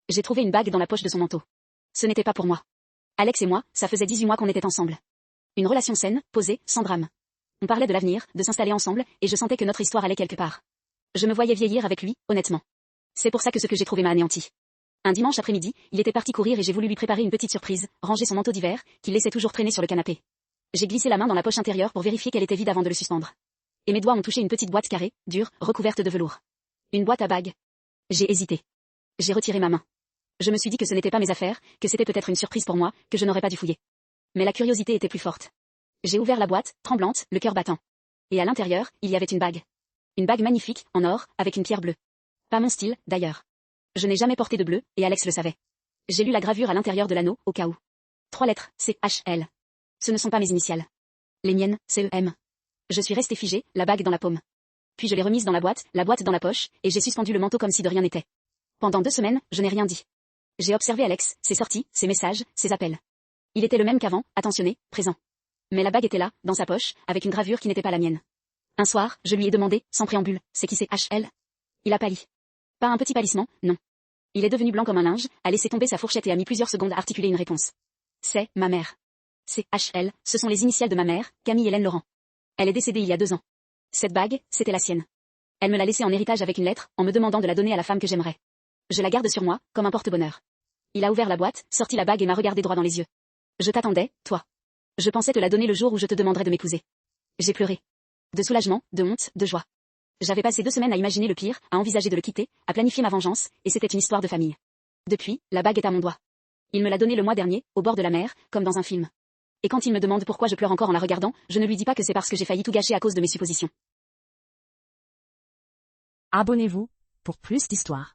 J'ai trouvé une bague dans la poche de son manteau. Ce n'était pas pour moi. Alex et moi, ça faisait 18 mois qu'on était ensemble. Une relation saine, posée, sans drame. On parlait de l'avenir, de s'installer ensemble, et je sentais que notre histoire allait quelque part. Je me voyais vieillir avec lui, honnêtement. C'est pour ça que ce que j'ai trouvé m'a anéanti. Un dimanche après-midi, il était parti courir et j'ai voulu lui préparer une petite surprise, ranger son manteau d'hiver, qu'il laissait toujours traîner sur le canapé. J'ai glissé la main dans la poche intérieure pour vérifier qu'elle était vide avant de le suspendre. Et mes doigts ont touché une petite boîte carrée, dure, recouverte de velours. Une boîte à bagues. J'ai hésité. J'ai retiré ma main. Je me suis dit que ce n'était pas mes affaires, que c'était peut-être une surprise pour moi, que je n'aurais pas dû fouiller. Mais la curiosité était plus forte. J'ai ouvert la boîte, tremblante, le cœur battant. Et à l'intérieur, il y avait une bague. Une bague magnifique, en or, avec une pierre bleue. Pas mon style, d'ailleurs. Je n'ai jamais porté de bleu, et Alex le savait. J'ai lu la gravure à l'intérieur de l'anneau, au cas où. 3 lettres, C-H-L. Ce ne sont pas mes initiales. Les miennes, C-E-M. Je suis restée figée, la bague dans la paume. Puis je l'ai remise dans la boîte dans la poche, et j'ai suspendu le manteau comme si de rien n'était. Pendant 2 semaines, je n'ai rien dit. J'ai observé Alex, ses sorties, ses messages, ses appels. Il était le même qu'avant, attentionné, présent. Mais la bague était là, dans sa poche, avec une gravure qui n'était pas la mienne. Un soir, je lui ai demandé, sans préambule, c'est qui c'est H.L. Il a pâli. Pas un petit pâlissement, non. Il est devenu blanc comme un linge, a laissé tomber sa fourchette et a mis plusieurs secondes à articuler une réponse. C'est ma mère. C'est H.L., ce sont les initiales de ma mère, Camille Hélène Laurent. Elle est décédée il y a 2 ans. Cette bague, c'était la sienne. Elle me l'a laissée en héritage avec une lettre, en me demandant de la donner à la femme que j'aimerais. Je la garde sur moi, comme un porte-bonheur. Il a ouvert la boîte, sorti la bague et m'a regardé droit dans les yeux. Je t'attendais, toi. Je pensais te la donner le jour où je te demanderais de m'épouser. J'ai pleuré. De soulagement, de honte, de joie. J'avais passé 2 semaines à imaginer le pire, à envisager de le quitter, à planifier ma vengeance, et c'était une histoire de famille. Depuis, la bague est à mon doigt. Il me l'a donnée le mois dernier, au bord de la mer, comme dans un film. Et quand il me demande pourquoi je pleure encore en la regardant, je ne lui dis pas que c'est parce que j'ai failli tout gâcher à cause de mes suppositions. Abonnez-vous pour plus d'histoires.